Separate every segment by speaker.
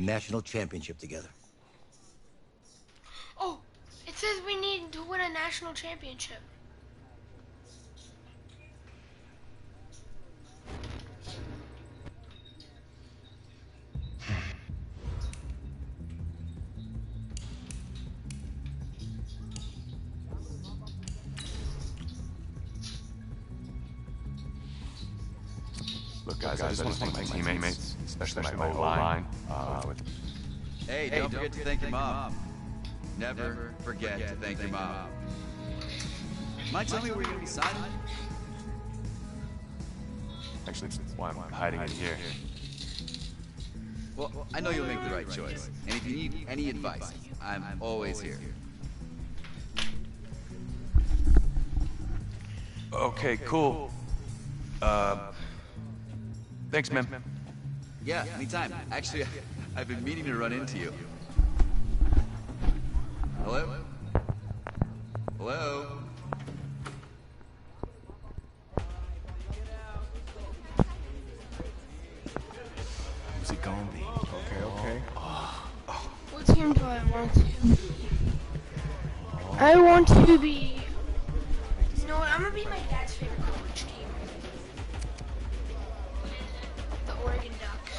Speaker 1: national championship together.
Speaker 2: Oh, it says we need to win a national championship.
Speaker 3: Look, guys, I just want to thank my teammates, especially my O-line.
Speaker 4: Hey, don't forget to thank your mom. Never forget to thank your mom. Mind telling me where you're going to be signing?
Speaker 3: Actually, that's why I'm hiding it here.
Speaker 4: Well, I know you'll make the right choice. And if you need any advice, I'm always here.
Speaker 3: Okay, cool. Thanks, man.
Speaker 4: Yeah, anytime. Actually, I've been meaning to run into you. Hello? Hello?
Speaker 3: Who's it gonna be?
Speaker 5: Okay.
Speaker 2: What team do I want to? I want to be... You know what? I'm going to be my dad's favorite college team. The Oregon Ducks.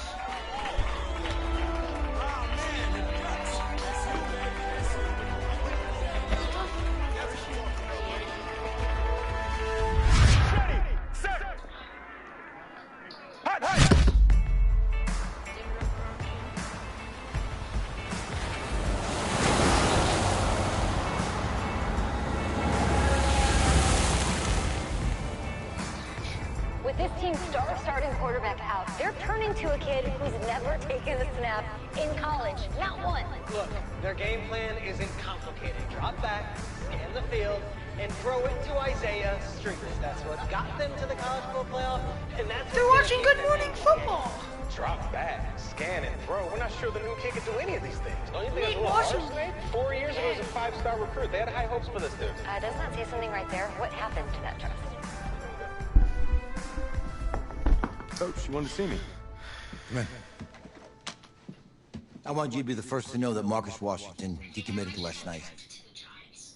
Speaker 6: With this team's starting quarterback out, they're turning to a kid who's never taken a snap in college. Not one.
Speaker 7: Look, their game plan isn't complicated. Drop back, scan the field, and throw it to Isaiah Street. That's what got them to the college football playoff, and that's
Speaker 2: They're watching Good Morning Football.
Speaker 7: Drop back, scan and throw. We're not sure the new kid can do any of these things. Don't you think
Speaker 2: Nate
Speaker 7: it's a little harsh,
Speaker 2: Washington.
Speaker 7: Nate? 4 years ago, he was a 5-star recruit. They had high hopes for this dude.
Speaker 6: Does not say something right there. What happened to that trust?
Speaker 3: Coach, you wanted to see me.
Speaker 1: Come in. I want you to be the first to know that Marcus Washington decommitted last night.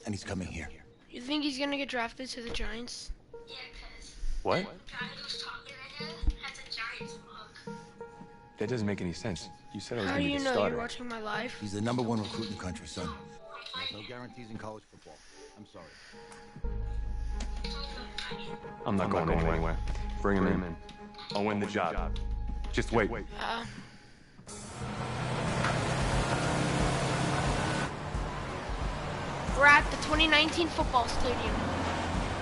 Speaker 1: And he's coming here.
Speaker 2: You think he's going to get drafted to the Giants?
Speaker 3: What? That doesn't make any sense. You said I was
Speaker 2: How
Speaker 3: going
Speaker 2: do
Speaker 3: to be
Speaker 2: you
Speaker 3: the
Speaker 2: know?
Speaker 3: starter.
Speaker 2: You're watching my live?
Speaker 1: He's the #1 recruit in the country, son. There's no guarantees in college football. I'm sorry.
Speaker 3: I'm not going anywhere. Bring him in. I'll win the job. Just wait.
Speaker 2: We're at the 2019 football stadium.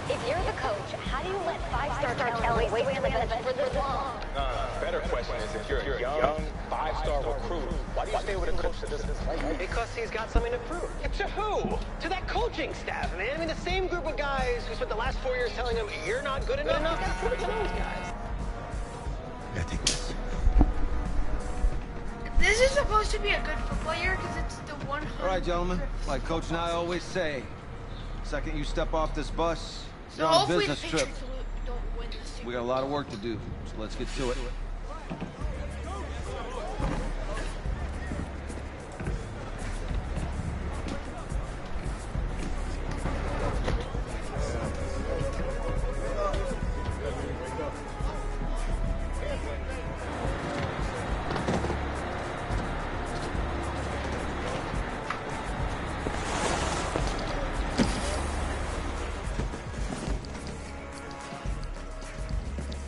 Speaker 6: If you're the coach, how do you let five-star Kelly wait on the bench for this long?
Speaker 7: No. Better question is, if you're a young 5-star recruit, why do you stay with a coach that doesn't play? Because he's got something to prove. To who? To that coaching staff, man. I mean, the same group of guys who spent the last 4 years telling him, you're not good enough. He's got to prove it to those guys.
Speaker 1: Yeah, take this.
Speaker 2: This is supposed to be a good football year because it's the 100.
Speaker 5: All right, gentlemen. Like Coach and I always say, second you step off this bus,
Speaker 2: So
Speaker 5: you're on a
Speaker 2: hopefully
Speaker 5: business
Speaker 2: the
Speaker 5: trip.
Speaker 2: Patriots don't win this Super
Speaker 5: We got a lot of work to do, so let's get to it.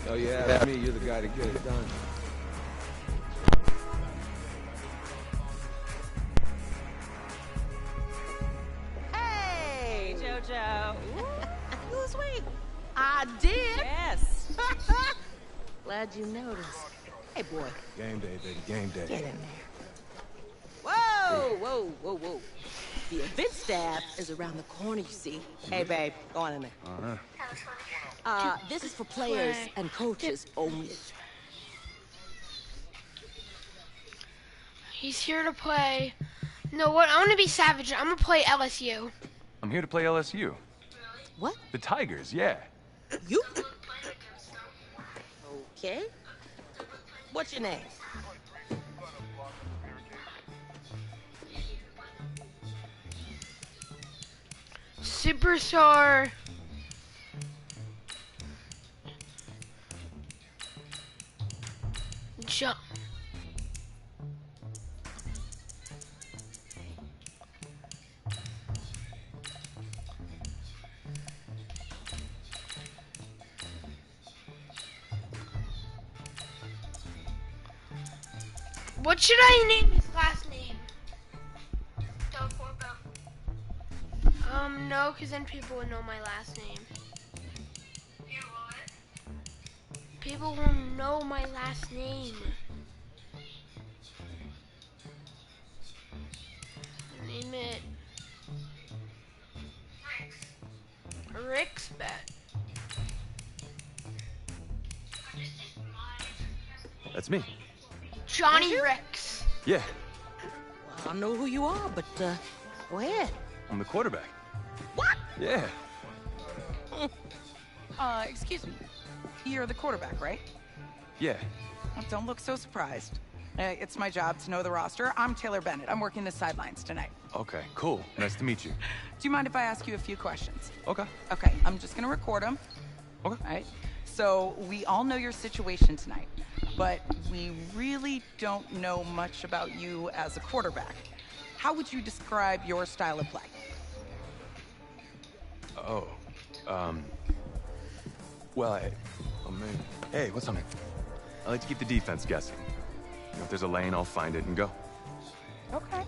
Speaker 5: Oh yeah, that's me. You're the guy to get it done.
Speaker 8: Hey, JoJo. Ooh, sweet. I did. Yes. Glad you noticed. Hey, boy.
Speaker 5: Game day, baby. Game day.
Speaker 8: Get in there. Whoa. The event staff is around the corner, you see. Hey, babe. Go on in there. This is for players and coaches only.
Speaker 2: He's here to play. No, what? I'm gonna be savage. I'm gonna play LSU.
Speaker 3: I'm here to play LSU.
Speaker 8: What?
Speaker 3: The Tigers, yeah.
Speaker 8: You? Okay. What's your name?
Speaker 2: Superstar. Jump. What should I name his last name?
Speaker 9: Del Corpo.
Speaker 2: No, because then people would know my last name.
Speaker 9: You what?
Speaker 2: People will know my last name. Name it Rick's Bet.
Speaker 3: That's me.
Speaker 2: Johnny Rex.
Speaker 3: Yeah,
Speaker 8: Well, I know who you are, but go ahead.
Speaker 3: I'm the quarterback.
Speaker 8: What?
Speaker 3: Yeah.
Speaker 10: Excuse me. You're the quarterback, right?
Speaker 3: Yeah.
Speaker 10: Well, don't look so surprised. It's my job to know the roster. I'm Taylor Bennett. I'm working the sidelines tonight.
Speaker 3: Okay, cool. Nice to meet you.
Speaker 10: Do you mind if I ask you a few questions?
Speaker 3: Okay.
Speaker 10: Okay, I'm just gonna record them.
Speaker 3: Okay.
Speaker 10: All right. So we all know your situation tonight, but we really don't know much about you as a quarterback. How would you describe your style of play?
Speaker 3: Oh. Well, man. Hey, what's up, man? I like to keep the defense guessing. You know, if there's a lane, I'll find it and go.
Speaker 10: Okay.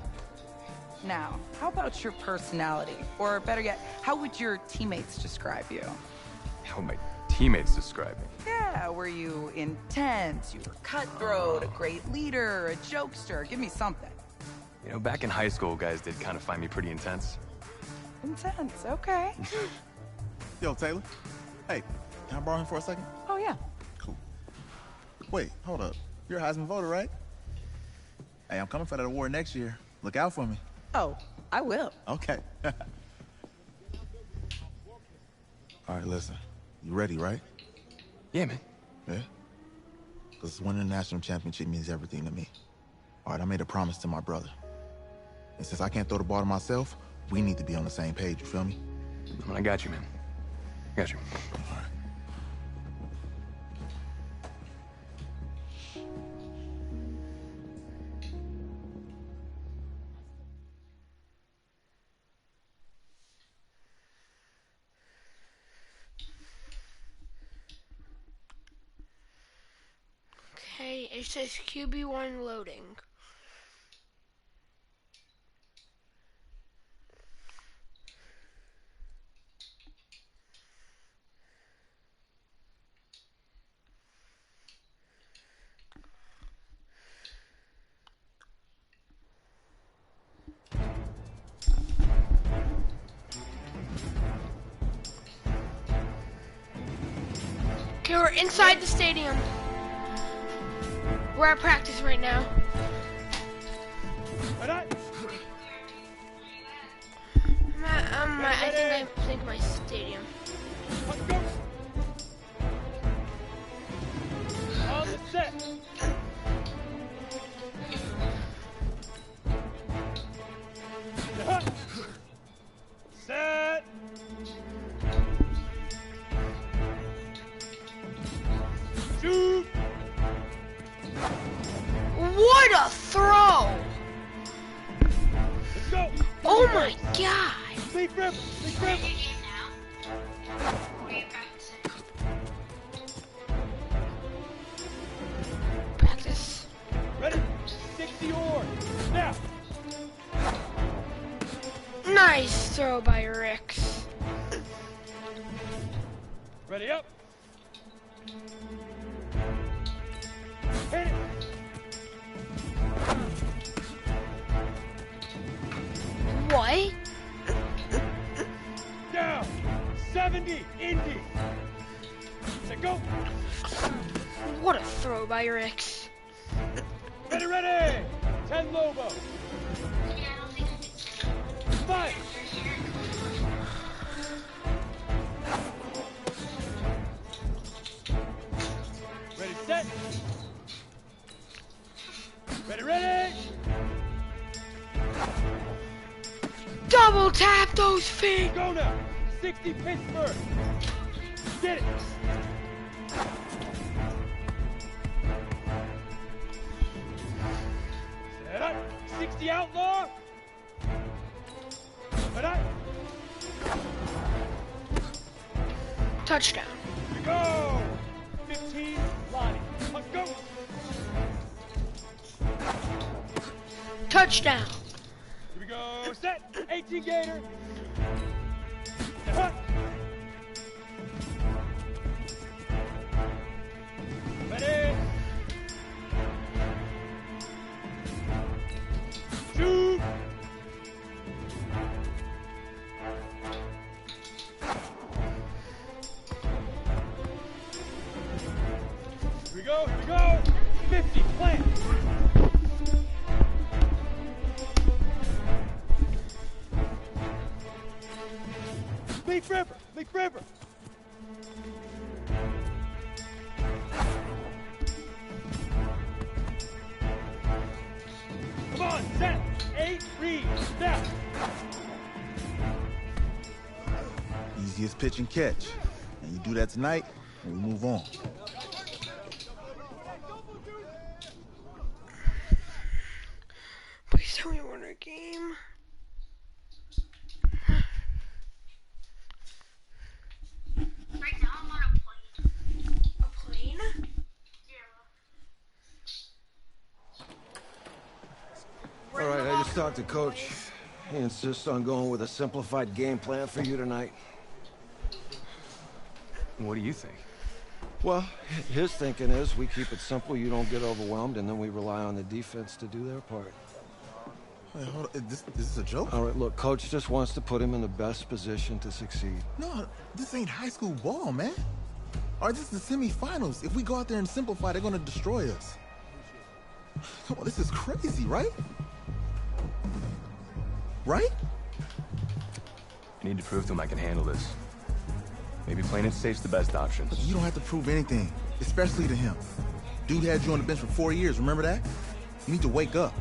Speaker 10: Now, how about your personality? Or better yet, how would your teammates describe you?
Speaker 3: How would my teammates describe me?
Speaker 10: Yeah, were you intense? You were cutthroat, a great leader, a jokester? Give me something.
Speaker 3: You know, back in high school, guys did kind of find me pretty intense.
Speaker 10: Intense, okay.
Speaker 11: Yo, Taylor. Hey, can I borrow him for a second?
Speaker 10: Oh, yeah.
Speaker 11: Cool. Wait, hold up. You're a Heisman voter, right? Hey, I'm coming for that award next year. Look out for me.
Speaker 10: Oh, I will.
Speaker 11: Okay. All right, listen. You ready, right?
Speaker 3: Yeah, man.
Speaker 11: Yeah? Because winning the national championship means everything to me. All right, I made a promise to my brother. And since I can't throw the ball to myself, we need to be on the same page, you feel me?
Speaker 3: I got you, man. I got you.
Speaker 11: All right.
Speaker 2: Okay, it says QB1 loading. Okay, we're inside the stadium. We're at practice right now. I think my stadium.
Speaker 7: Let's go. On the set. Set. Shoot.
Speaker 2: What a throw!
Speaker 7: Let's go.
Speaker 2: Oh my god!
Speaker 7: Stay forever. Stay forever.
Speaker 2: Practice.
Speaker 7: Ready? 60 or now.
Speaker 2: Nice throw by Ricks.
Speaker 7: Ready up. Hit it.
Speaker 2: What?
Speaker 7: Down. 70. Indy. Set go.
Speaker 2: What a throw by Ricks.
Speaker 7: Ready, ready. 10 Lobo. 5. Ready, set. Ready, ready.
Speaker 2: Double tap those feet.
Speaker 7: Go now. 60 Pittsburgh. Get it. Set up. 60 outlaw. Set up.
Speaker 2: Touchdown.
Speaker 7: Here we go. 15 Lonnie. Let's go.
Speaker 2: Touchdown.
Speaker 7: Here we go. Set. 18 Gator. Set. Ready. Shoot. Here we go. Here we go. 50. Plant. Leaf River. Leaf River. Come on, set. 8, read, step.
Speaker 11: Easiest pitch and catch. And you do that tonight, and we move on.
Speaker 2: Please tell me we won our game.
Speaker 9: Right now I'm on a plane.
Speaker 2: A plane?
Speaker 9: Yeah.
Speaker 5: All right, I just talked to Coach. He insists on going with a simplified game plan for you tonight.
Speaker 3: What do you think?
Speaker 5: Well, his thinking is we keep it simple, you don't get overwhelmed, and then we rely on the defense to do their part.
Speaker 11: Wait, hold on. Is this a joke?
Speaker 5: All right, look, Coach just wants to put him in the best position to succeed.
Speaker 11: No, this ain't high school ball, man. All right, this is the semifinals. If we go out there and simplify, they're gonna destroy us. Come on, this is crazy, right? Right?
Speaker 3: I need to prove to him I can handle this. Maybe playing it safe's the best option.
Speaker 11: You don't have to prove anything, especially to him. Dude had you on the bench for 4 years, remember that? You need to wake up.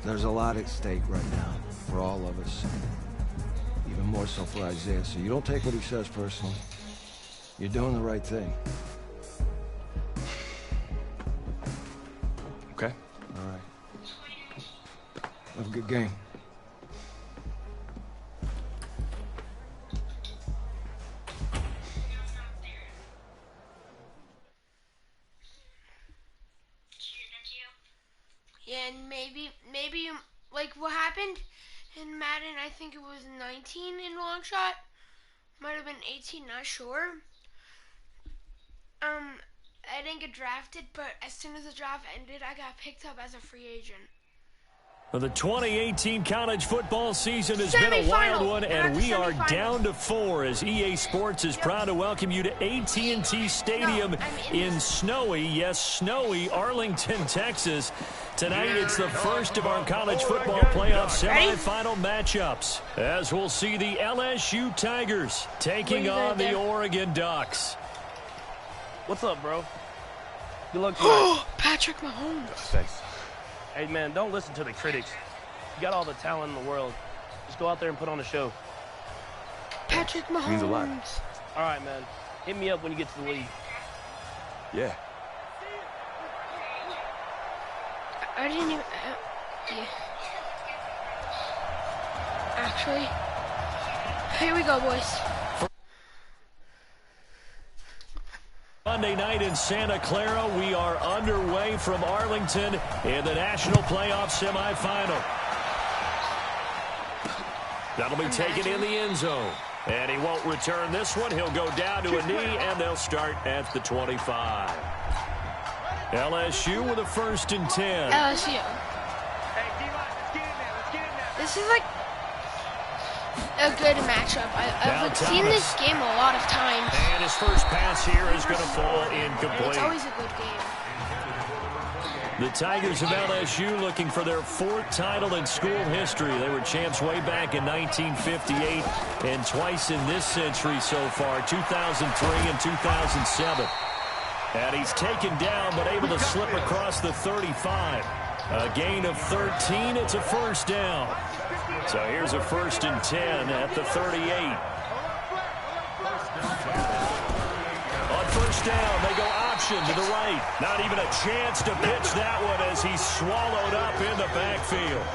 Speaker 5: There's a lot at stake right now for all of us. Even more so for Isaiah, so you don't take what he says personally. You're doing the right thing.
Speaker 3: Okay.
Speaker 5: All right. Have a good game.
Speaker 2: Yeah, and maybe like what happened in Madden, I think it was 19 in long shot. Might have been 18, not sure. I didn't get drafted, but as soon as the draft ended, I got picked up as a free agent.
Speaker 12: Well, the 2018 college football season has been a wild one, and we are down to 4 as EA Sports is proud to welcome you to AT&T Stadium in snowy, yes, snowy Arlington, Texas. Tonight, it's the first of our college football playoff semifinal matchups, as we'll see the LSU Tigers taking on the Oregon Ducks.
Speaker 13: What's up, bro? Good luck tonight.
Speaker 2: Patrick Mahomes.
Speaker 3: Thanks.
Speaker 13: Hey, man, don't listen to the critics. You got all the talent in the world. Just go out there and put on a show.
Speaker 2: Patrick Mahomes.
Speaker 3: Means a lot.
Speaker 13: All right, man. Hit me up when you get to the league.
Speaker 3: Yeah.
Speaker 2: I didn't even... yeah. Actually... Here we go, boys.
Speaker 12: Monday night in Santa Clara, we are underway from Arlington in the National Playoff Semifinal. That'll be taken in the end zone. And he won't return this one. He'll go down to a knee, and they'll start at the 25. LSU with a 1st and 10.
Speaker 2: LSU. This is like a good matchup. I've seen this game a lot of times.
Speaker 12: And his first pass here is going to fall incomplete.
Speaker 2: It's always a good game.
Speaker 12: The Tigers of LSU looking for their 4th title in school history. They were champs way back in 1958 and twice in this century so far, 2003 and 2007. And he's taken down, but able to slip across the 35. A gain of 13. It's a first down. So here's a 1st and 10 at the 38. On first down, they go option to the right. Not even a chance to pitch that one as he's swallowed up in the backfield.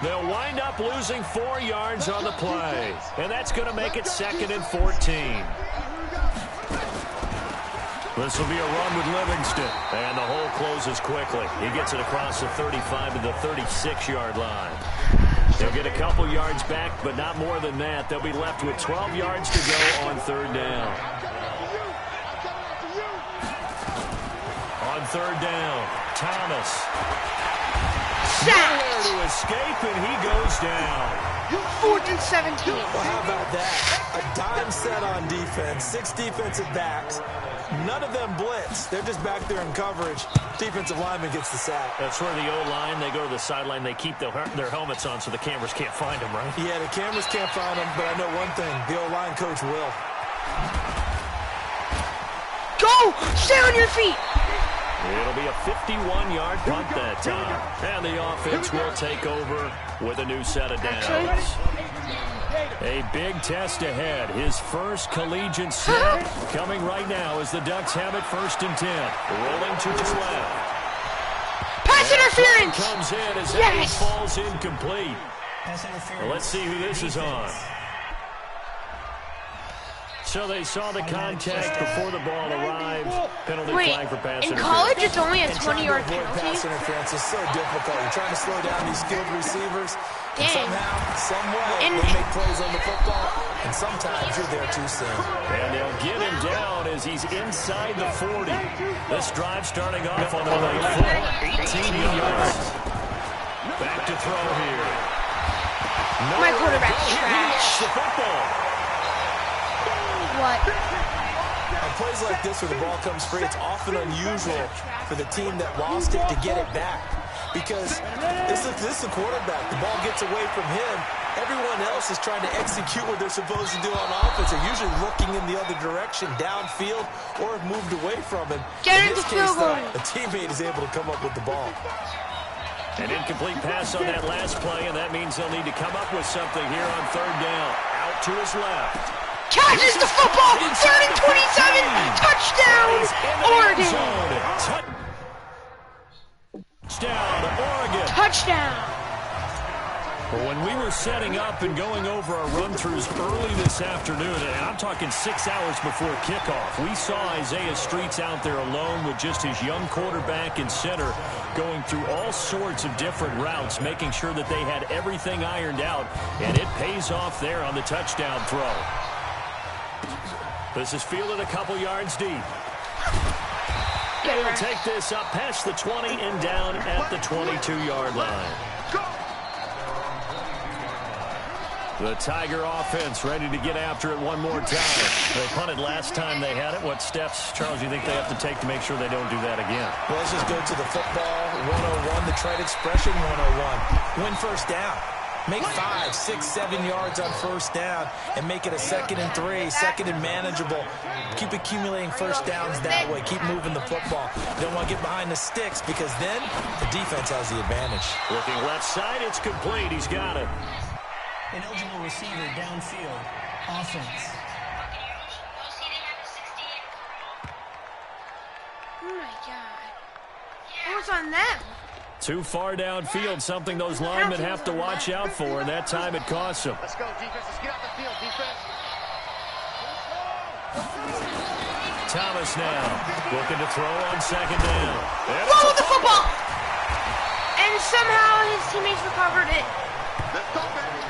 Speaker 12: They'll wind up losing 4 yards on the play. And that's going to make it 2nd and 14. This will be a run with Livingston. And the hole closes quickly. He gets it across the 35 to the 36-yard line. They'll get a couple yards back, but not more than that. They'll be left with 12 yards to go on 3rd down. On 3rd down, Thomas. Nowhere to escape, and he goes down.
Speaker 2: 4th and 17.
Speaker 14: Well, how about that? A dime set on defense, 6 defensive backs. None of them blitz. They're just back there in coverage. Defensive lineman gets the sack.
Speaker 12: That's where the O-line, they go to the sideline, they keep their helmets on so the cameras can't find them, right?
Speaker 14: Yeah, the cameras can't find them, but I know one thing. The O-line coach will.
Speaker 2: Go! Stay on your feet!
Speaker 12: It'll be a 51-yard punt that time. And the offense will take over with a new set of downs. A big test ahead. His first collegiate snap coming right now as the Ducks have it 1st and 10. Rolling to his left.
Speaker 2: Pass interference!
Speaker 12: Comes in as that falls incomplete. Well, let's see who this is on. So they saw the contact before the ball arrived. Penalty flag for pass interference.
Speaker 2: In college, it's only a 20-yard penalty.
Speaker 14: Pass interference is so difficult. You're trying to slow down these skilled receivers. And somehow, some way, they make plays on the football. And sometimes you're there too soon.
Speaker 12: And they'll get him down as he's inside the 40. This drive starting off on the right foot. 18 yards. Back to throw here.
Speaker 2: My quarterback's trash.
Speaker 12: The football.
Speaker 2: What?
Speaker 14: On plays like this where the ball comes free, it's often unusual for the team that lost it to get it back. Because this is the quarterback. The ball gets away from him. Everyone else is trying to execute what they're supposed to do on offense. They're usually looking in the other direction, downfield, or have moved away from him.
Speaker 2: Get into field goal.
Speaker 14: A teammate is able to come up with the ball.
Speaker 12: An incomplete pass on that last play, and that means they'll need to come up with something here on 3rd down. Out to his left.
Speaker 2: Catches the football! 3rd and 27! Touchdown! Oregon!
Speaker 12: Touchdown, Oregon!
Speaker 2: Touchdown!
Speaker 12: Well, when we were setting up and going over our run-throughs early this afternoon, and I'm talking 6 hours before kickoff, we saw Isaiah Streets out there alone with just his young quarterback and center going through all sorts of different routes, making sure that they had everything ironed out, and it pays off there on the touchdown throw. This is fielded a couple yards deep. They'll take this up past the 20 and down at the 22-yard line. The Tiger offense ready to get after it one more time. They punted last time they had it. What steps, Charles, do you think they have to take to make sure they don't do that again?
Speaker 14: Well, let's just go to the football 101, the trade expression 101. Win first down. Make 5, 6, 7 yards on first down and make it a 2nd and 3, 2nd and manageable. Keep accumulating first downs that way. Keep moving the football. You don't want to get behind the sticks because then the defense has the advantage.
Speaker 12: Looking left side, it's complete. He's got it.
Speaker 15: An eligible receiver downfield. Offense.
Speaker 2: Oh my God. What's on them?
Speaker 12: Too far downfield, something those linemen have to watch out for, and that time it costs them.
Speaker 16: Let's go, defense. Let's get off the field, defense.
Speaker 12: Thomas now looking to throw on 2nd down.
Speaker 2: Run with the football! And somehow his teammates recovered it.
Speaker 16: Let's go, baby.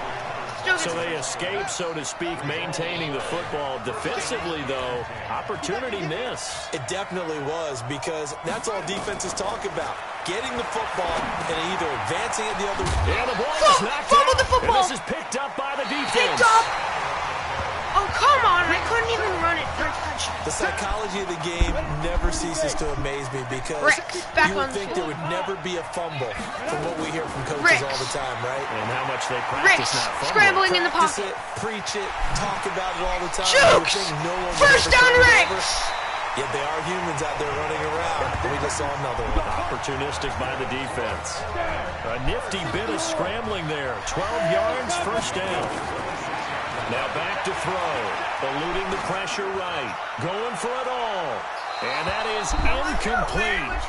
Speaker 12: So they escape, so to speak, maintaining the football. Defensively, though, opportunity miss.
Speaker 14: It definitely was, because that's all defenses talk about. Getting the football and either advancing it the other way.
Speaker 12: Yeah, the ball is knocked out.
Speaker 2: The football.
Speaker 12: And this is picked up by the defense.
Speaker 2: Picked up. Oh, come on. I couldn't even run it for a touchdown.
Speaker 14: The psychology of the game never ceases to amaze me because you would think there would never be a fumble from what we hear from coaches all the time, right?
Speaker 12: And how much they practice not fumbling.
Speaker 2: Scrambling in the pocket.
Speaker 14: Practice it, preach it, talk about it all the time.
Speaker 2: Jukes!
Speaker 14: No one
Speaker 2: First down, Rex!
Speaker 14: Yet they are humans out there running around. And we just saw another one.
Speaker 12: Opportunistic by the defense. A nifty bit of scrambling there. 12 yards, first down. Now back to throw. Eluding the pressure right. Going for it all. And that is incomplete.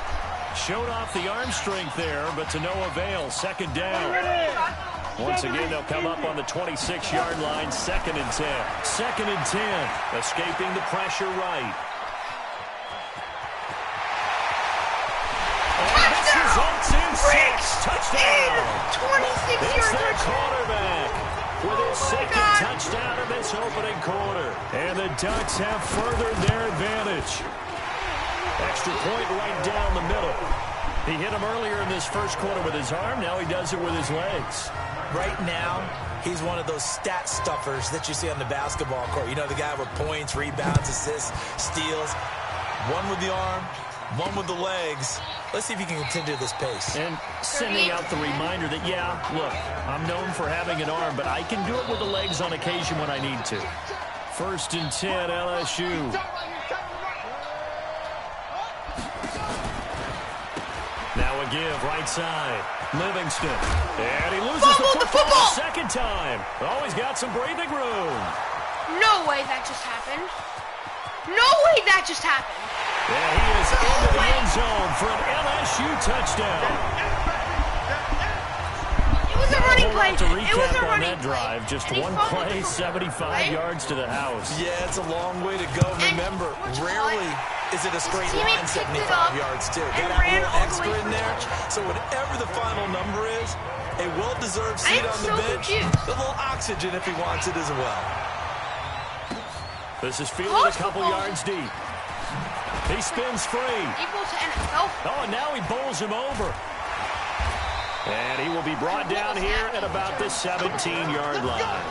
Speaker 12: Showed off the arm strength there, but to no avail. Second down. Once again, they'll come up on the 26-yard line. 2nd and 10. 2nd and 10. Escaping the pressure right. And this results in 6. Touchdown. 26-yard touchdown. Quarterback with his second touchdown of this opening quarter. And the Ducks have furthered their advantage. Extra point right down the middle. He hit him earlier in this first quarter with his arm. Now he does it with his legs.
Speaker 14: Right now, he's one of those stat stuffers that you see on the basketball court. You know, the guy with points, rebounds, assists, steals. One with the arm, one with the legs. Let's see if he can continue this pace.
Speaker 12: And sending out the reminder that, yeah, look, I'm known for having an arm, but I can do it with the legs on occasion when I need to. 1st and 10, LSU. Now a give, right side. Livingston. And he loses the football second time. Oh, he's got some breathing room.
Speaker 2: No way that just happened. No way that just happened.
Speaker 12: Yeah, he is into the end zone for an LSU touchdown.
Speaker 2: It was a running play.
Speaker 12: To recap on that drive, just one play, 75 yards to the house.
Speaker 14: Yeah, it's a long way to go. Remember, rarely is it a straight line 75 yards, too. Got to have a little extra in there. So whatever the final number is, a well-deserved seat on the bench, a little oxygen if he wants it as well.
Speaker 12: This is fielded a couple yards deep. He spins free.
Speaker 2: Equal to NFL.
Speaker 12: Oh, and now he bowls him over. And he will be brought down here at about the 17-yard line.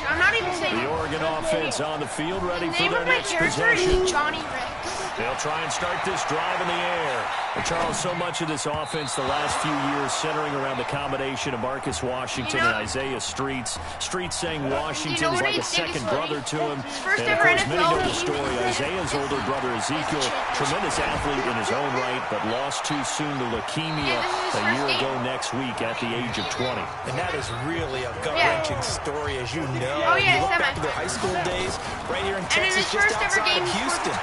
Speaker 2: I'm not even saying
Speaker 12: the Oregon offense on the field, ready for their next possession.
Speaker 2: Johnny Riggs.
Speaker 12: They'll try and start this drive in the air. And Charles, so much of this offense the last few years centering around the combination of Marcus Washington and Isaiah Streets. Streets saying Washington is like a second brother to him. And of course, many know the story. Isaiah's older brother Ezekiel, tremendous athlete in his own right, but lost too soon to leukemia a year ago next week at the age of 20.
Speaker 14: And that is really a gut-wrenching story, as you know.
Speaker 2: Oh, yeah,
Speaker 14: you look back to their high school days, right here in Texas, just outside of Houston.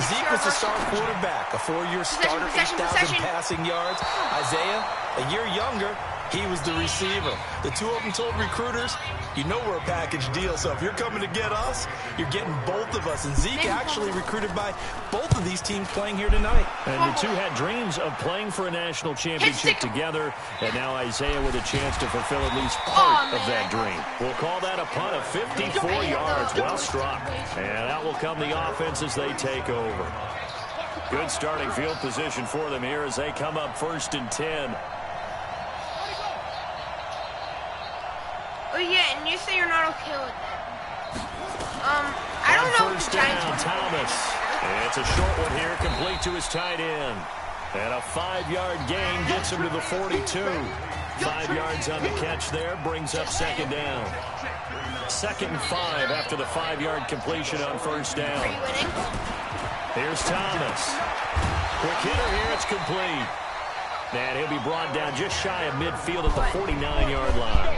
Speaker 14: Zeke was the star quarterback, a 4-year starter, 8,000 passing yards. Isaiah, a year younger, he was the receiver. The two of them told recruiters, you know we're a package deal, so if you're coming to get us, you're getting both of us. And Zeke actually recruited by both of these teams playing here tonight.
Speaker 12: And the two had dreams of playing for a national championship together, and now Isaiah with a chance to fulfill at least part of that dream. We'll call that a punt of 54 yards, well struck. And out will come the offense as they take over. Good starting field position for them here as they come up 1st and 10.
Speaker 2: Oh, yeah, and you say you're not okay with that. I don't know if the Giants...
Speaker 12: Thomas. It's a short one here, complete to his tight end. And a 5-yard gain gets him to the 42. 5 yards on the catch there, brings up second down. 2nd and 5 after the 5-yard completion on first down. Here's Thomas. Quick hitter here, it's complete. And he'll be brought down just shy of midfield at the 49-yard line.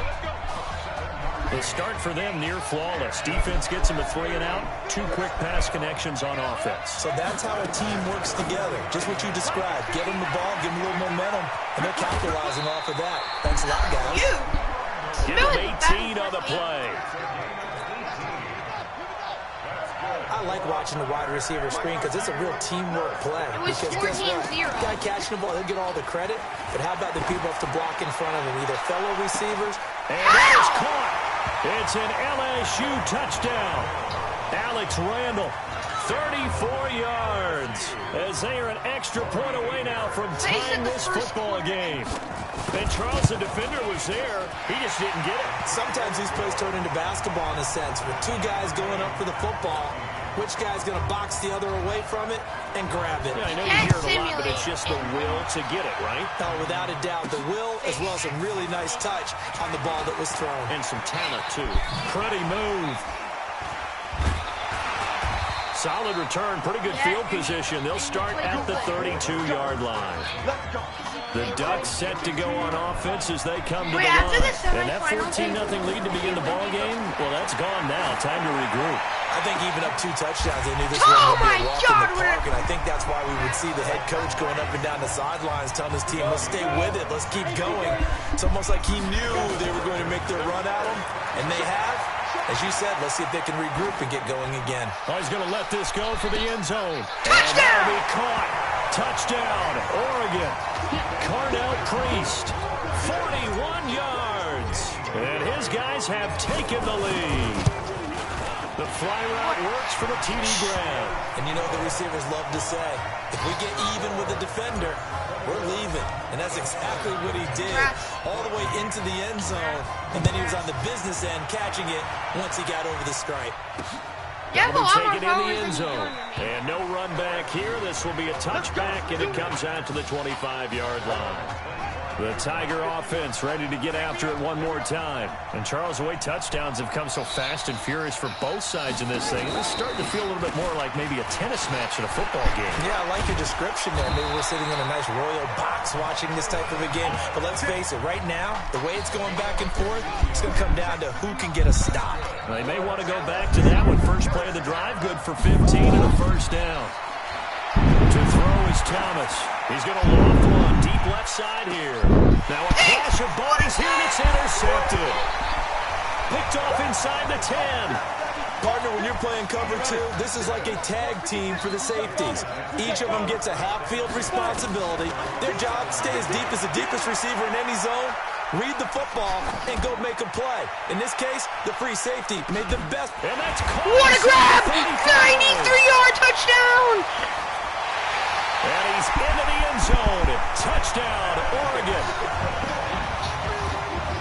Speaker 12: The start for them near flawless. Defense gets them a 3 and out. 2 quick pass connections on offense.
Speaker 14: So that's how a team works together. Just what you described. Give them the ball, give them a little momentum, and they're capitalizing off of that. Thanks a lot, guys.
Speaker 12: Give them 18 on the play.
Speaker 14: I like watching the wide receiver screen because it's a real teamwork play. Because guess what? Guy catching the ball, he'll get all the credit. But how about the people have to block in front of him? Either fellow receivers.
Speaker 12: And that is caught. It's an LSU touchdown. Alex Randall, 34 yards. As they are an extra point away now from tying this football game. And Charles, the defender, was there. He just didn't get it.
Speaker 14: Sometimes these plays turn into basketball in a sense. With 2 guys going up for the football, which guy's going to box the other away from it and grab it?
Speaker 12: Yeah, I know you hear it a lot, but it's just the will to get it, right?
Speaker 14: Oh, without a doubt. The will, as well as a really nice touch on the ball that was thrown.
Speaker 12: And some talent, too. Pretty move. Solid return, pretty good field position. They'll start at the 32-yard line. The Ducks set to go on offense as they come to the line. And that 14-0 lead to begin the ball game, well, that's gone now. Time to regroup.
Speaker 14: I think even up 2 touchdowns, they knew this wasn't going to be a walk in the park, and I think that's why we would see the head coach going up and down the sidelines telling his team, let's stay with it, let's keep going. It's almost like he knew they were going to make their run at him, and they have. As you said, let's see if they can regroup and get going again.
Speaker 12: Oh, he's going to let this go for the end zone. Touchdown! And that'll be caught. Touchdown, Oregon. Carnell Priest, 41 yards. And his guys have taken the lead. The fly route works for the TD grab.
Speaker 14: And you know the receivers love to say, if we get even with the defender, we're leaving. And that's exactly what he did. All the way into the end zone. And then he was on the business end catching it once he got over the stripe.
Speaker 12: Yeah, but take it in the end zone. And no run back here. This will be a touchback, and it comes out to the 25-yard line. The Tiger offense ready to get after it one more time. And Charles, the way touchdowns have come so fast and furious for both sides in this thing, it's starting to feel a little bit more like maybe a tennis match in a football game.
Speaker 14: Yeah, I like your description there. Maybe we're sitting in a nice royal box watching this type of a game. But let's face it, right now, the way it's going back and forth, it's going to come down to who can get a stop.
Speaker 12: Well, they may want to go back to that one. First play of the drive, good for 15 and a first down. To throw is Thomas. He's going to loft one deep left side here. Now a clash of bodies here, and it's intercepted. Picked off inside the 10.
Speaker 14: Partner, when you're playing cover 2, this is like a tag team for the safeties. Each of them gets a half-field responsibility. Their job, stay as deep as the deepest receiver in any zone, read the football, and go make a play. In this case, the free safety made the best.
Speaker 12: And that's caught.
Speaker 2: What a grab! 93-yard touchdown!
Speaker 12: And he's into the end zone. Touchdown, Oregon.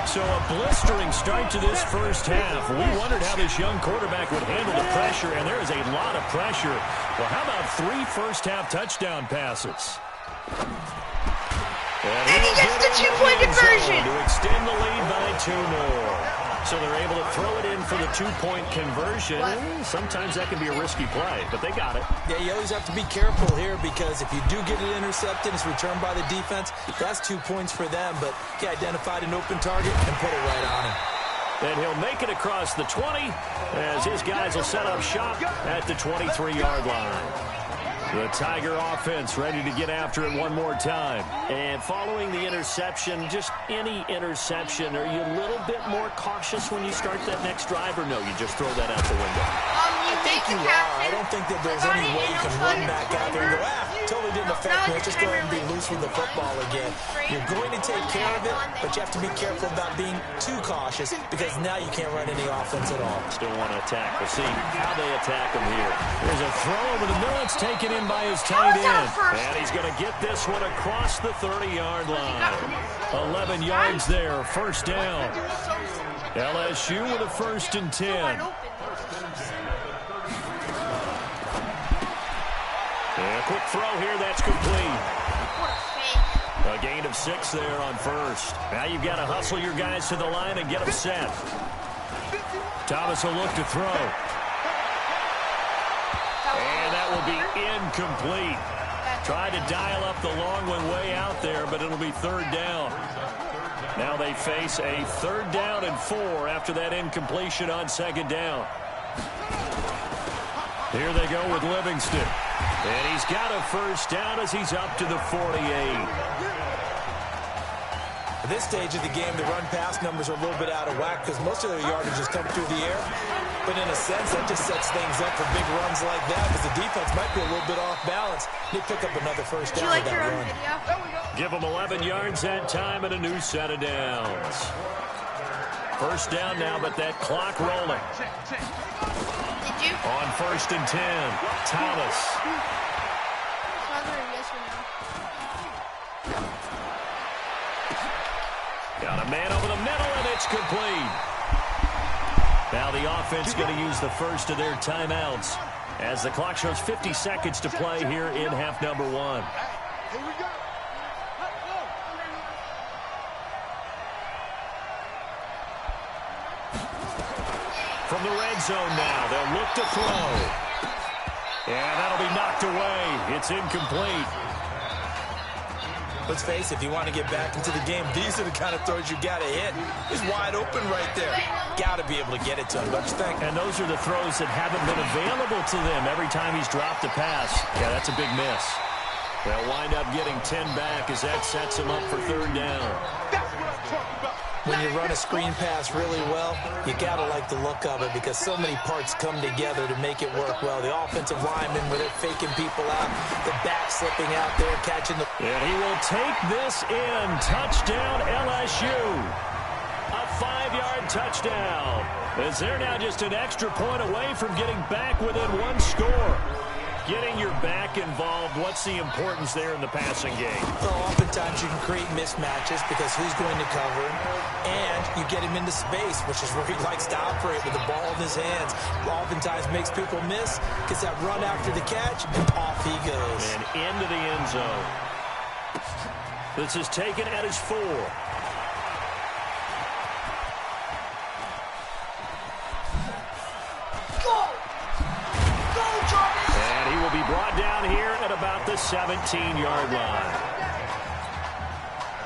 Speaker 12: So a blistering start to this first half. We wondered how this young quarterback would handle the pressure, and there is a lot of pressure. Well, how about 3 first-half touchdown passes?
Speaker 2: And he gets the 2-point conversion.
Speaker 12: To extend the lead by 2 more. So they're able to throw it in for the 2-point conversion. Sometimes that can be a risky play, but they got it.
Speaker 14: Yeah, you always have to be careful here because if you do get it intercepted, it's returned by the defense. That's 2 points for them, but he identified an open target and put it right on him.
Speaker 12: And he'll make it across the 20 as his guys will set up shop at the 23-yard line. The Tiger offense ready to get after it one more time. And following the interception, just any interception, are you a little bit more cautious when you start that next drive, or no, you just throw that out the window?
Speaker 14: I think you are. I don't think that there's any way you can run back out there and go, totally didn't affect me. Let's just go ahead and be loose with the football again. You're going to take care of it, but you have to be careful about being too cautious because now you can't run any offense at all.
Speaker 12: Still want to attack. We'll see how they attack him here. There's a throw over the middle. It's taken in by his tight end. And he's going to get this one across the 30-yard line. 11 yards there, first down. LSU with a 1st and 10. A quick throw here, that's complete. A gain of 6 there on first. Now you've got to hustle your guys to the line and get them set. Thomas will look to throw. And that will be incomplete. Tried to dial up the long one way out there, but it'll be 3rd down. Now they face a 3rd down and 4 after that incompletion on 2nd down. Here they go with Livingston. And he's got a first down as he's up to the 48.
Speaker 14: At this stage of the game, the run-pass numbers are a little bit out of whack because most of their yardages come through the air. But in a sense, that just sets things up for big runs like that because the defense might be a little bit off balance. They pick up another first down with that run.
Speaker 12: Give them 11 yards that time and a new set of downs. First down now, but that clock rolling. On 1st and 10, Thomas. Got a man over the middle, and it's complete. Now the offense going to use the first of their timeouts as the clock shows 50 seconds to play here in half number 1. From the red zone now, they'll look to throw. And that'll be knocked away. It's incomplete.
Speaker 14: Let's face it, if you want to get back into the game, these are the kind of throws you got to hit. He's wide open right there. Got to be able to get it to him, don't you think?
Speaker 12: And those are the throws that haven't been available to them every time he's dropped a pass. Yeah, that's a big miss. They'll wind up getting 10 back as that sets him up for third down.
Speaker 14: When you run a screen pass really well, you got to like the look of it because so many parts come together to make it work well. The offensive linemen, where they're faking people out, the back slipping out there, catching the...
Speaker 12: And he will take this in. Touchdown, LSU. A 5-yard touchdown. As they're now just an extra point away from getting back within one score. Getting your back involved, what's the importance there in the passing game?
Speaker 14: Well, oftentimes you can create mismatches because who's going to cover him, and you get him into space, which is where he likes to operate with the ball in his hands. Oftentimes makes people miss, gets that run after the catch, and off he goes.
Speaker 12: And into the end zone. This is taken at his 4. Will be brought down here at about the 17-yard line.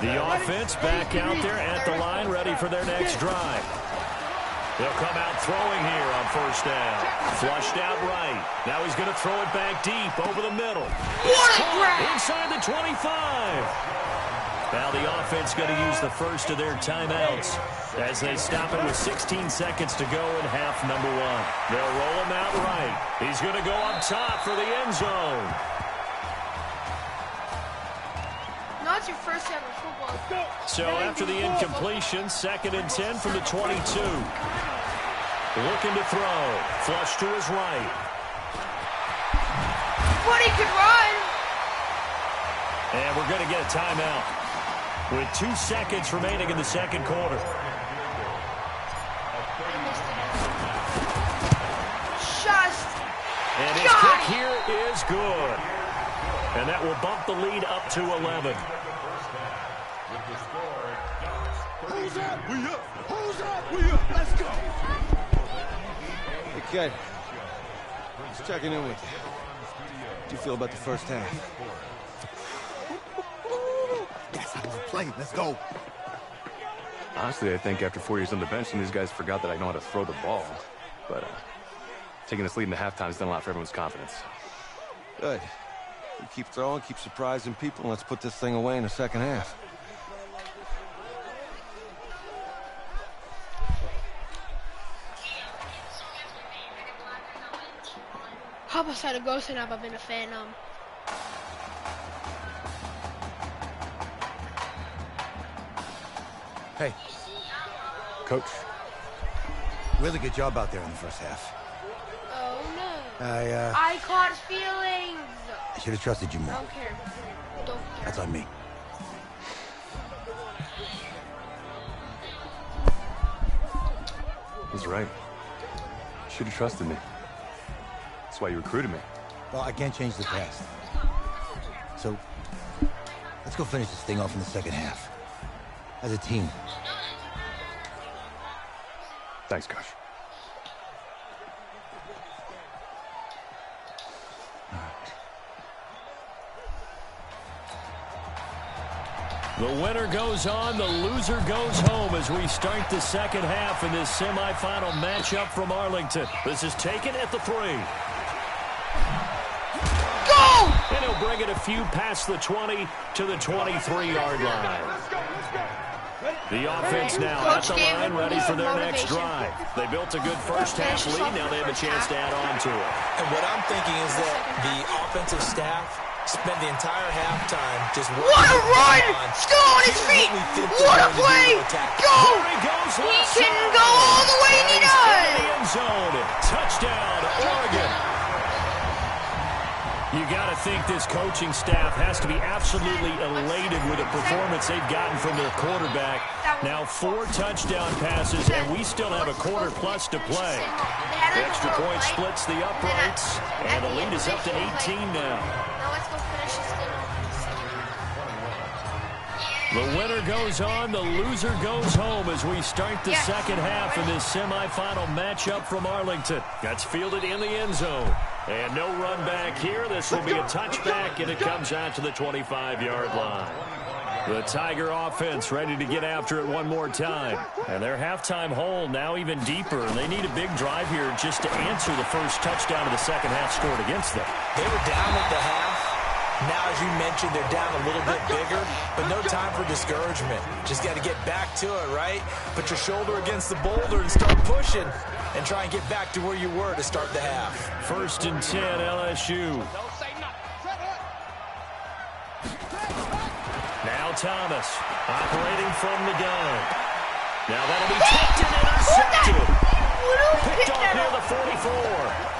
Speaker 12: The offense back out there at the line, ready for their next drive. They'll come out throwing here on first down. Flushed out right. Now he's going to throw it back deep over the middle. It's caught inside the 25. Now the offense going to use the first of their timeouts as they stop it with 16 seconds to go in half number 1. They'll roll him out right. He's going to go up top for the end zone.
Speaker 2: No, it's your first ever football.
Speaker 12: So after the incompletion, 2nd and 10 from the 22. Looking to throw. Flush to his right.
Speaker 2: But he could run.
Speaker 12: And we're going to get a timeout with 2 seconds remaining in the second quarter. And his kick here is good. And that will bump the lead up to 11.
Speaker 5: Who's up? We up. Who's up? We up. Let's go. Hey, kid. Just checking in with you. How do you feel about the first half?
Speaker 11: That's how we play. Let's go.
Speaker 3: Honestly, I think after 4 years on the bench, some of these guys forgot that I know how to throw the ball. But taking this lead in the halftime has done a lot for everyone's confidence.
Speaker 5: Good. You keep throwing, keep surprising people, and let's put this thing away in the second half.
Speaker 2: Hoppas had a ghost and I've been a fan of.
Speaker 1: Hey.
Speaker 11: Coach.
Speaker 1: Really good job out there in the first half.
Speaker 2: Oh, no.
Speaker 1: I
Speaker 2: caught feelings.
Speaker 1: I should have trusted you more.
Speaker 2: Don't care. Don't care.
Speaker 1: That's on me.
Speaker 3: He's right. You should have trusted me. That's why you recruited me.
Speaker 1: Well, I can't change the past. So, let's go finish this thing off in the second half. As a team.
Speaker 3: Thanks, Coach.
Speaker 12: The winner goes on, the loser goes home as we start the second half in this semifinal matchup from Arlington. This is taken at the 3.
Speaker 2: Go!
Speaker 12: And he'll bring it a few past the 20 to the 23-yard line. The offense now at the line, ready for their next drive. They built a good first half lead. Now they have a chance to add on to it.
Speaker 14: And what I'm thinking is that the offensive staff spent the entire halftime just working.
Speaker 2: What a run! Still on his feet! What a play! Go! He can go all the way, and he does!
Speaker 12: In the end zone. Touchdown, Oregon. You got to think this coaching staff has to be absolutely elated with the performance they've gotten from their quarterback. Now 4 touchdown passes, and we still have a quarter plus to play. The extra point splits the uprights, and the lead is up to 18 now. The winner goes on, the loser goes home as we start the second half in this semifinal matchup from Arlington. That's fielded in the end zone. And no run back here. This will be a touchback, and it comes out to the 25-yard line. The Tiger offense ready to get after it one more time. And their halftime hole now even deeper. And they need a big drive here just to answer the first touchdown of the second half scored against them.
Speaker 14: They were down at the half. Now, as you mentioned, they're down a little bit bigger, but no time for discouragement. Just got to get back to it, right? Put your shoulder against the boulder and start pushing and try and get back to where you were to start the half.
Speaker 12: 1st and 10, LSU. Now Thomas operating from the gun. Now that'll be tipped and intercepted. Picked off near the 44.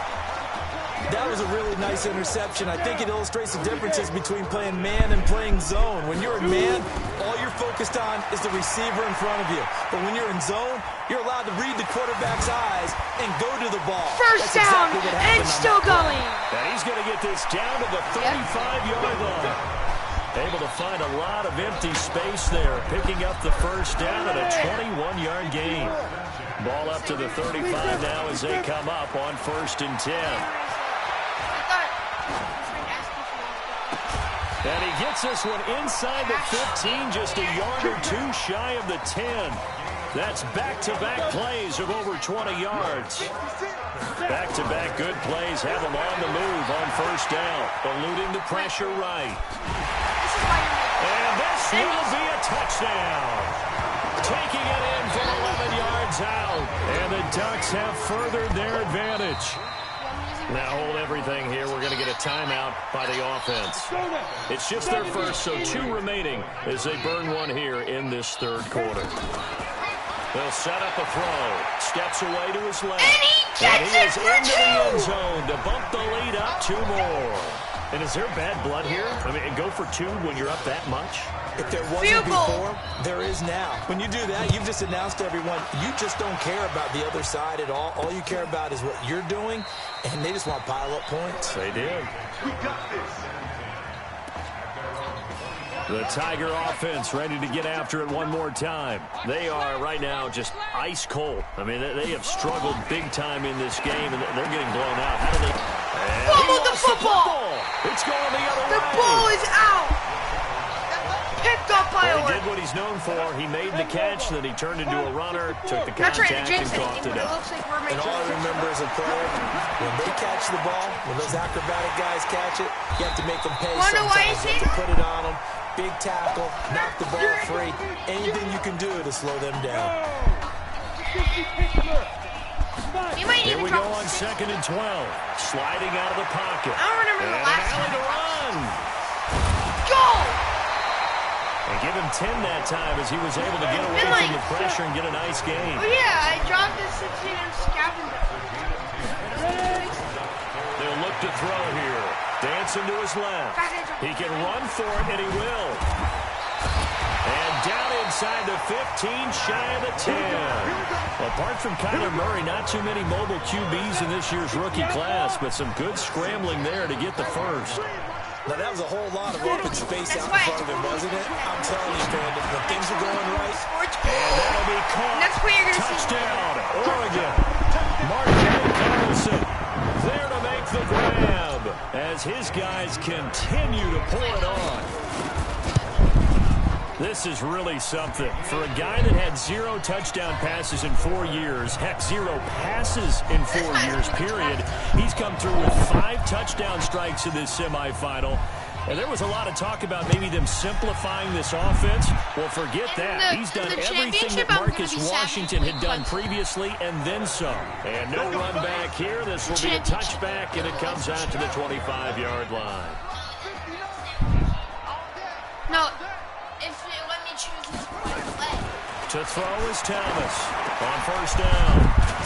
Speaker 14: That was a really nice interception. I think it illustrates the differences between playing man and playing zone. When you're in man, all you're focused on is the receiver in front of you. But when you're in zone, you're allowed to read the quarterback's eyes and go to the ball.
Speaker 2: First down, and still going.
Speaker 12: And he's going to get this down to the 35-yard line. Able to find a lot of empty space there, picking up the first down at a 21-yard gain. Ball up to the 35 now as they come up on 1st and 10. And he gets this one inside the 15, just a yard or two shy of the 10. That's back-to-back plays of over 20 yards. Back-to-back good plays have them on the move on 1st down, eluding the pressure right. And this will be a touchdown. Taking it in from 11 yards out. And the Ducks have furthered their advantage. Now hold everything here. We're going to get a timeout by the offense. It's just their first, so 2 remaining as they burn one here in this 3rd quarter. They'll set up a throw. Steps away to his left.
Speaker 2: And he gets
Speaker 12: into the end zone to bump the lead up 2 more. And is there bad blood here? I mean, go for 2 when you're up that much?
Speaker 14: If there wasn't before, there is now. When you do that, you've just announced to everyone, you just don't care about the other side at all. All you care about is what you're doing, and they just want to pile up points.
Speaker 12: They did.
Speaker 16: We got this.
Speaker 12: The Tiger offense ready to get after it one more time. They are right now just ice cold. I mean, they have struggled big time in this game, and they're getting blown out. How do they...
Speaker 2: Fumbled the football!
Speaker 12: It's going the other way.
Speaker 2: The ball is out! Picked up by
Speaker 12: He did what he's known for. He made the catch, then he turned into a runner, took the contact, and coughed it up.
Speaker 14: And all I remember as a player, when they catch the ball, when those acrobatic guys catch it, you have to make them pay sometimes. You have to put it on them. Big tackle, knock the ball free. Anything you can do to slow them down.
Speaker 12: Here we go on 2nd and 12. Sliding out of the pocket.
Speaker 2: I don't remember the last
Speaker 12: one. To run.
Speaker 2: Go!
Speaker 12: And give him 10 that time as he was able to get away from the pressure and get a nice gain.
Speaker 2: Oh yeah, I dropped the 16 and scavenger.
Speaker 12: They'll look to throw here. Dancing to his left. He can run for it, and he will. And down inside the 15, shy of the 10. Apart from Kyler Murray, not too many mobile QBs in this year's rookie class, but some good scrambling there to get the first.
Speaker 14: Now, that was a whole lot of open space out in front of him, wasn't it? I'm telling you, Brandon, when things are going right.
Speaker 12: And that'll be caught.
Speaker 2: Next play you're going to
Speaker 12: touchdown, Oregon. Marquette Carlson there to make the grab as his guys continue to pull it on. This is really something. For a guy that had 0 touchdown passes in 4 years, heck, 0 passes in 4 years, period, he's come through with 5 touchdown strikes in this semifinal. And there was a lot of talk about maybe them simplifying this offense. Well, forget that. He's done everything that Marcus Washington had done previously and then some. And no run back here. This will be a touchback, and it comes out to the 25-yard line.
Speaker 2: No. If you let me choose this play.
Speaker 12: To throw is Thomas on 1st down.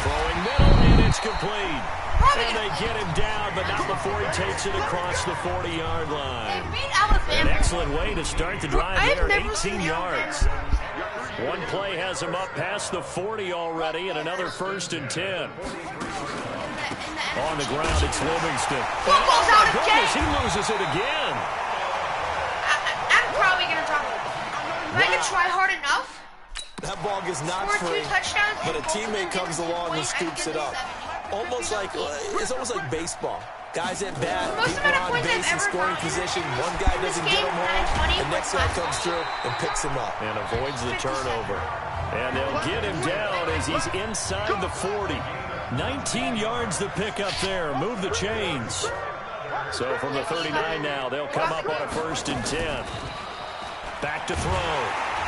Speaker 12: Throwing middle, and it's complete. And they get him down, but not before he takes it across the 40-yard line. An excellent way to start the drive there, 18 yards. One play has him up past the 40 already, and another 1st and 10. On the ground, it's Livingston.
Speaker 2: Football's out again.
Speaker 12: He loses it again.
Speaker 2: I'm probably going to drop it. If I can try hard enough.
Speaker 14: That ball gets knocked free, but a teammate comes along and scoops it up. It's almost like baseball. Guys at bat, people on base in scoring position. One guy doesn't get him home, the next guy comes through and picks him up.
Speaker 12: And avoids the turnover. And they'll get him down as he's inside the 40. 19 yards to pick up there. Move the chains. So from the 39 now, they'll come up on a 1st and 10. Back to throw.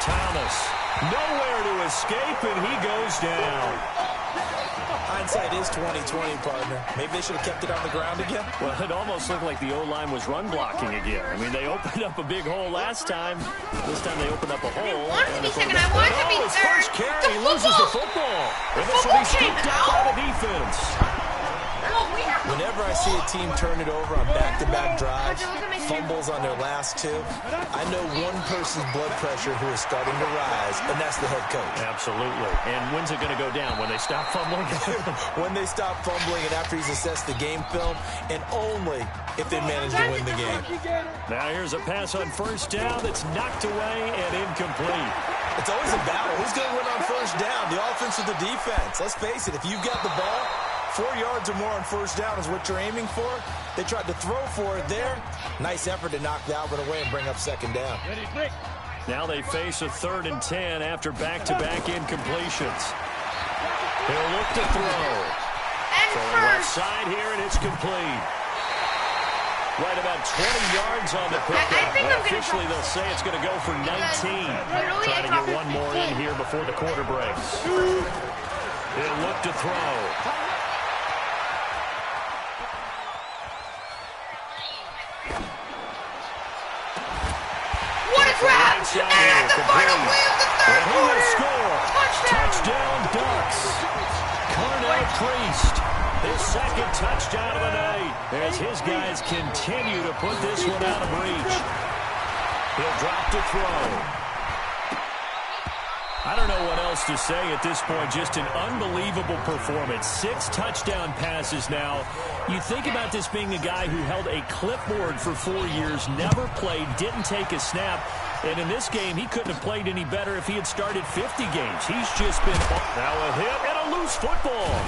Speaker 12: Thomas. Nowhere to escape, and he goes down.
Speaker 14: Hindsight is 20/20, partner. Maybe they should have kept it on the ground again.
Speaker 12: Well, it almost looked like the O-line was run blocking again. I mean, they opened up a big hole last time. This time they opened up a hole.
Speaker 2: I wanted to be second. I wanted to be
Speaker 12: his
Speaker 2: third.
Speaker 12: First carry, he loses the football. And this will be scooped up by the defense.
Speaker 14: Whenever I see a team turn it over on back-to-back drives, fumbles on their last two, I know one person's blood pressure who is starting to rise, and that's the head coach.
Speaker 12: Absolutely. And when's it going to go down? When they stop fumbling?
Speaker 14: When they stop fumbling and after he's assessed the game film, and only if they manage to win the game.
Speaker 12: Now here's a pass on 1st down that's knocked away and incomplete.
Speaker 14: It's always a battle. Who's going to win on 1st down, the offense or the defense? Let's face it, if you've got the ball, 4 yards or more on 1st down is what you're aiming for. They tried to throw for it there. Nice effort to knock the Albert away and bring up 2nd down.
Speaker 12: Now they face a 3rd and 10 after back-to-back incompletions. They'll look to throw. Throwing left side here, and it's complete. Right about 20 yards on the pickup. Officially, they'll say it's going to go for 19. Trying to get one more in here before the quarter breaks. They'll look to throw.
Speaker 2: Grab! And at the final play of the 3rd quarter!
Speaker 12: Touchdown Ducks! Cornell Priest, his 2nd touchdown of the night, as his guys continue to put this one out of reach. He'll drop to throw. I don't know what else to say at this point. Just an unbelievable performance. 6 touchdown passes now. You think about this being a guy who held a clipboard for 4 years, never played, didn't take a snap. And in this game, he couldn't have played any better if he had started 50 games. He's just been... Now a hit and a loose football.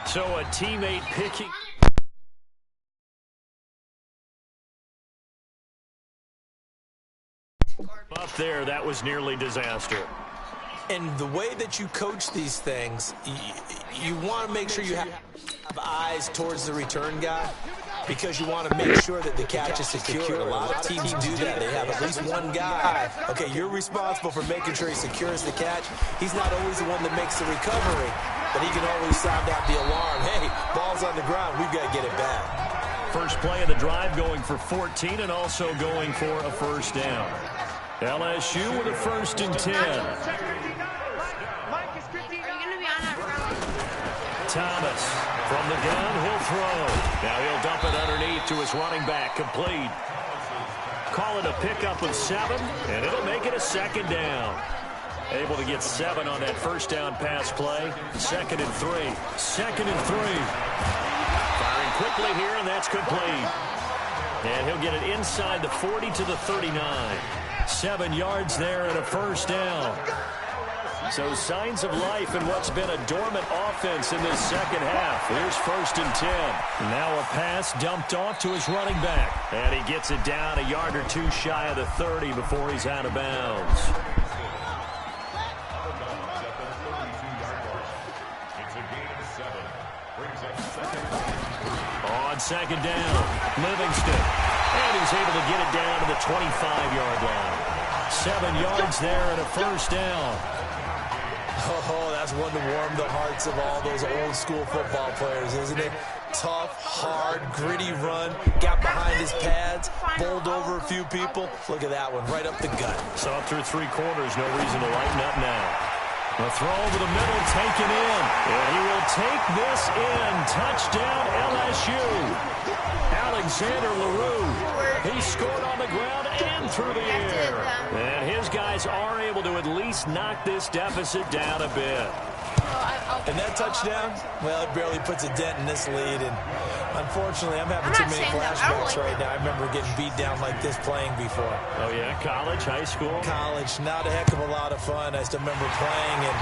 Speaker 12: So a teammate picking... Up there, that was nearly disaster.
Speaker 14: And the way that you coach these things, you want to make sure you have eyes towards the return guy because you want to make sure that the catch is secure. A lot of teams do that. They have at least one guy. Okay, you're responsible for making sure he secures the catch. He's not always the one that makes the recovery, but he can always sound out the alarm. Hey, ball's on the ground. We've got to get it back.
Speaker 12: First play of the drive going for 14 and also going for a 1st down. LSU with a 1st and 10. Thomas from the gun, he'll throw. Now he'll dump it underneath to his running back, complete. Call it a pickup of 7, and it'll make it a 2nd down. Able to get 7 on that 1st down pass play. 2nd and 3. 2nd and 3. Firing quickly here, and that's complete. And he'll get it inside the 40 to the 39. 7 yards there and a 1st down. So signs of life in what's been a dormant offense in this 2nd half. Here's 1st and 10. Now a pass dumped off to his running back. And he gets it down a yard or 2 shy of the 30 before he's out of bounds. On 2nd down, Livingston. And he's able to get it down to the 25-yard line. 7 yards there and a 1st down.
Speaker 14: Oh, that's one to warm the hearts of all those old school football players, isn't it? Tough, hard, gritty run, got behind his pads, bowled over a few people. Look at that one, right up the gut.
Speaker 12: So up through 3 quarters, no reason to lighten up now. The throw over the middle, taken in. And he will take this in. Touchdown, LSU. Alexander LaRue. He scored on the ground and through the air. And his guys are able to at least knock this deficit down a bit.
Speaker 14: And that touchdown, well, it barely puts a dent in this lead. And unfortunately, I'm having too many flashbacks right now. I remember getting beat down like this playing before.
Speaker 12: Oh, yeah? College, high school?
Speaker 14: College. Not a heck of a lot of fun. I still remember playing and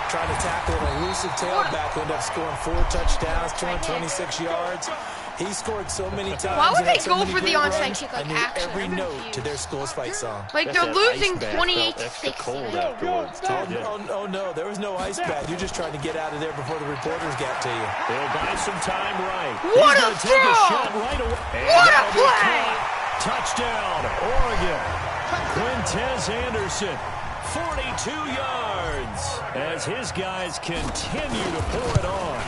Speaker 14: trying to tackle an elusive tailback who ended up scoring 4 touchdowns, 226 yards. He scored so many times.
Speaker 2: Why would they
Speaker 14: so
Speaker 2: go for the onside kick? Like,
Speaker 14: I knew every note to their school's fight song.
Speaker 2: Like, they're losing 28-6.
Speaker 14: Oh, no, there was no ice bag. You're just trying to get out of there before the reporters got to you.
Speaker 12: They'll buy some time right.
Speaker 2: What
Speaker 12: He's
Speaker 2: a
Speaker 12: take
Speaker 2: throw!
Speaker 12: a shot right away.
Speaker 2: What a play!
Speaker 12: Touchdown, Oregon. Quintez Anderson, 42 yards, as his guys continue to pour it on.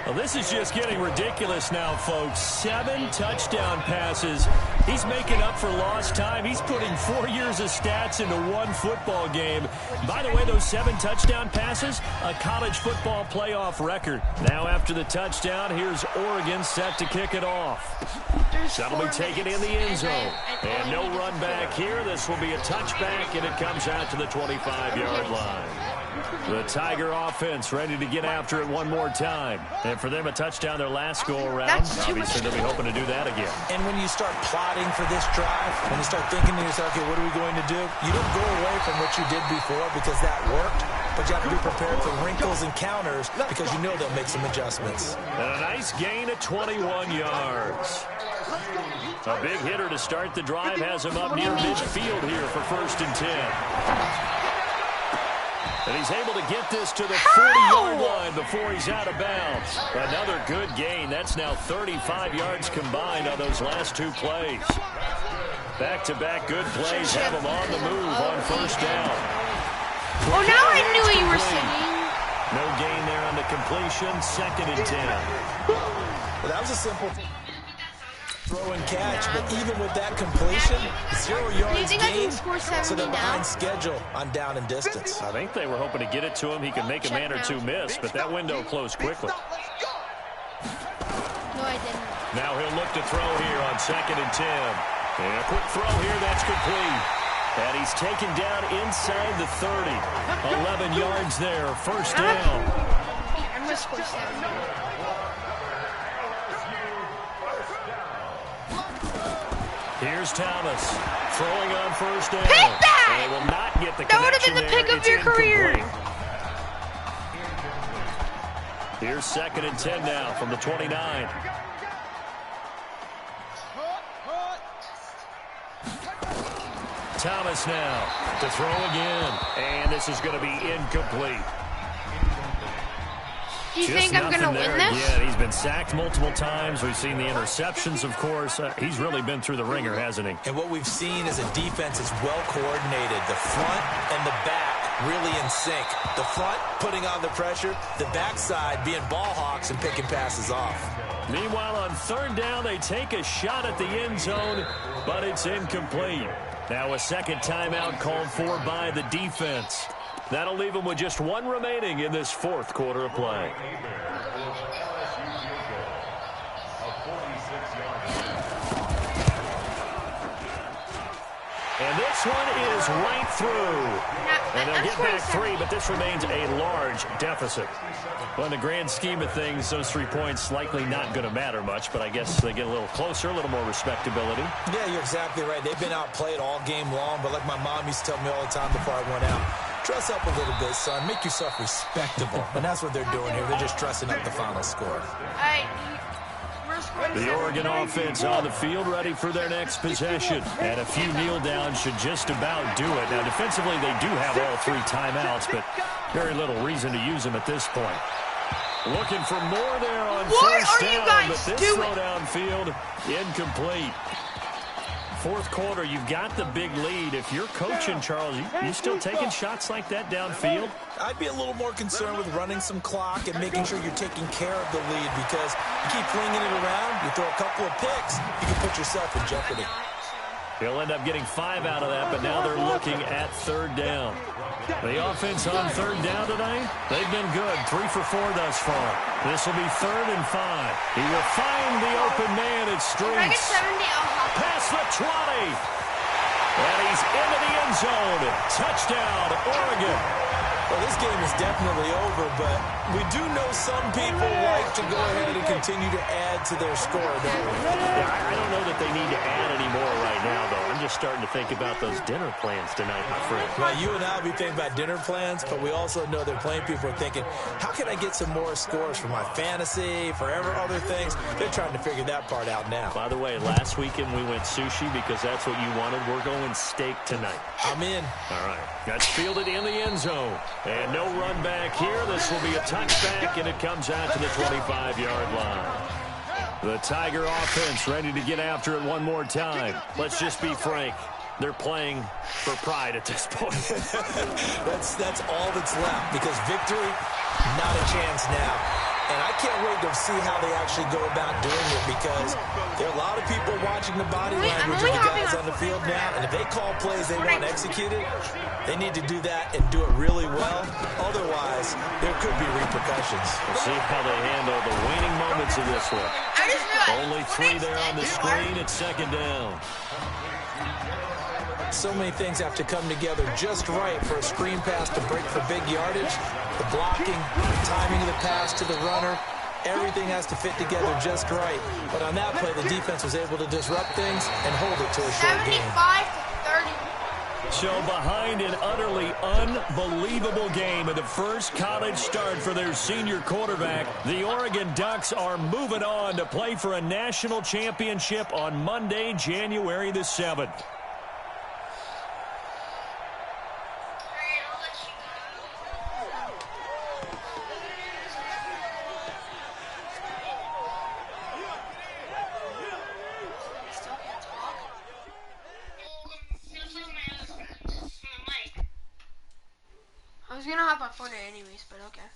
Speaker 12: Well, this is just getting ridiculous now, folks. 7 touchdown passes. He's making up for lost time. He's putting 4 years of stats into one football game. By the way, those 7 touchdown passes, a college football playoff record. Now after the touchdown, here's Oregon set to kick it off. That'll be taken in the end zone. And no run back here. This will be a touchback, and it comes out to the 25-yard line. The Tiger offense ready to get after it one more time. And for them, a touchdown their last go-around. Obviously, they'll be hoping to do that again.
Speaker 14: And when you start plotting for this drive, when you start thinking to yourself, okay, what are we going to do? You don't go away from what you did before because that worked, but you have to be prepared for wrinkles and counters because you know they'll make some adjustments.
Speaker 12: And a nice gain of 21 yards. A big hitter to start the drive has him up near midfield here for 1st and 10. And he's able to get this to the 40-yard line before he's out of bounds. Another good gain. That's now 35 yards combined on those last 2 plays. Back-to-back good plays have him on the move on 1st down.
Speaker 2: Oh, now I knew you were singing.
Speaker 12: No gain there on the completion. 2nd and 10.
Speaker 14: Well, that was a simple throw and catch, but even with that completion, 0 yards gained, so they're behind schedule on down and distance.
Speaker 12: I think they were hoping to get it to him. He could make a man or 2 miss, but that window closed quickly.
Speaker 2: No, I didn't.
Speaker 12: Now he'll look to throw here on 2nd and 10. And a quick throw here, that's complete. And he's taken down inside the 30. 11 yards there, 1st down.
Speaker 2: I'm going to score 7.
Speaker 12: Here's Thomas throwing on 1st down.
Speaker 2: Pick that!
Speaker 12: And they will not get the
Speaker 2: that would have been the
Speaker 12: connection
Speaker 2: pick of
Speaker 12: there.
Speaker 2: your career.
Speaker 12: Here's 2nd and 10 now from the 29. Thomas now to throw again. And this is going to be incomplete.
Speaker 2: Do you think I'm going to win this?
Speaker 12: Yeah, he's been sacked multiple times. We've seen the interceptions, of course. He's really been through the ringer, hasn't he?
Speaker 14: And what we've seen is a defense that's well coordinated. The front and the back really in sync. The front putting on the pressure, the backside being ball hawks and picking passes off.
Speaker 12: Meanwhile, on 3rd down, they take a shot at the end zone, but it's incomplete. Now a 2nd timeout called for by the defense. That'll leave them with just 1 remaining in this 4th quarter of play. And this one is right through. And they'll get back 3, but this remains a large deficit. Well, in the grand scheme of things, those 3 points likely not going to matter much, but I guess they get a little closer, a little more respectability.
Speaker 14: Yeah, you're exactly right. They've been outplayed all game long, but like my mom used to tell me all the time before I went out, dress up a little bit, son. Make yourself respectable. And that's what they're doing here. They're just dressing up the final score.
Speaker 12: The Oregon offense on the field ready for their next possession. And a few kneel downs should just about do it. Now, defensively, they do have all 3 timeouts, but very little reason to use them at this point. Looking for more there on 1st down, but this throw downfield incomplete. 4th quarter, you've got the big lead. If you're coaching, Charles, you still taking shots like that downfield?
Speaker 14: I'd be a little more concerned with running some clock and making sure you're taking care of the lead, because you keep flinging it around, you throw a couple of picks, you can put yourself in jeopardy.
Speaker 12: He'll end up getting 5 out of that, but now they're looking at 3rd down. The offense on 3rd down today, they've been good. 3 for 4 thus far. This will be 3rd and 5. He will find the open man at Streets. Past the 20. And he's into the end zone. Touchdown, Oregon.
Speaker 14: Well, this game is definitely over, but we do know some people like to go ahead and continue to add to their score, don't we?
Speaker 12: Yeah, I don't know that they need to add any more right now, though. I'm just starting to think about those dinner plans tonight, my friend.
Speaker 14: Well, you and I will be thinking about dinner plans, but we also know that playing people are thinking, how can I get some more scores for my fantasy, for other things? They're trying to figure that part out now.
Speaker 12: By the way, last weekend we went sushi because that's what you wanted. We're going steak tonight.
Speaker 14: I'm in.
Speaker 12: All right. That's fielded in the end zone. And no run back here. This will be a touchback, and it comes out to the 25-yard line. The Tiger offense ready to get after it one more time. Let's just be frank. They're playing for pride at this point.
Speaker 14: That's all that's left, because victory, not a chance now. And I can't wait to see how they actually go about doing it, because there are a lot of people watching the body language of the guys on the field now, and if they call plays they want executed, they need to do that and do it really well. Otherwise, there could be repercussions.
Speaker 12: We'll see how they handle the waning moments of this one. Only 3 there on the screen at second down.
Speaker 14: So many things have to come together just right for a screen pass to break for big yardage. The blocking, the timing of the pass to the runner, everything has to fit together just right. But on that play, the defense was able to disrupt things and hold it to a short game.
Speaker 2: 75-30.
Speaker 12: So behind an utterly unbelievable game in the first college start for their senior quarterback, the Oregon Ducks are moving on to play for a national championship on Monday, January the 7th.
Speaker 2: I was gonna hop on phone anyways, but okay.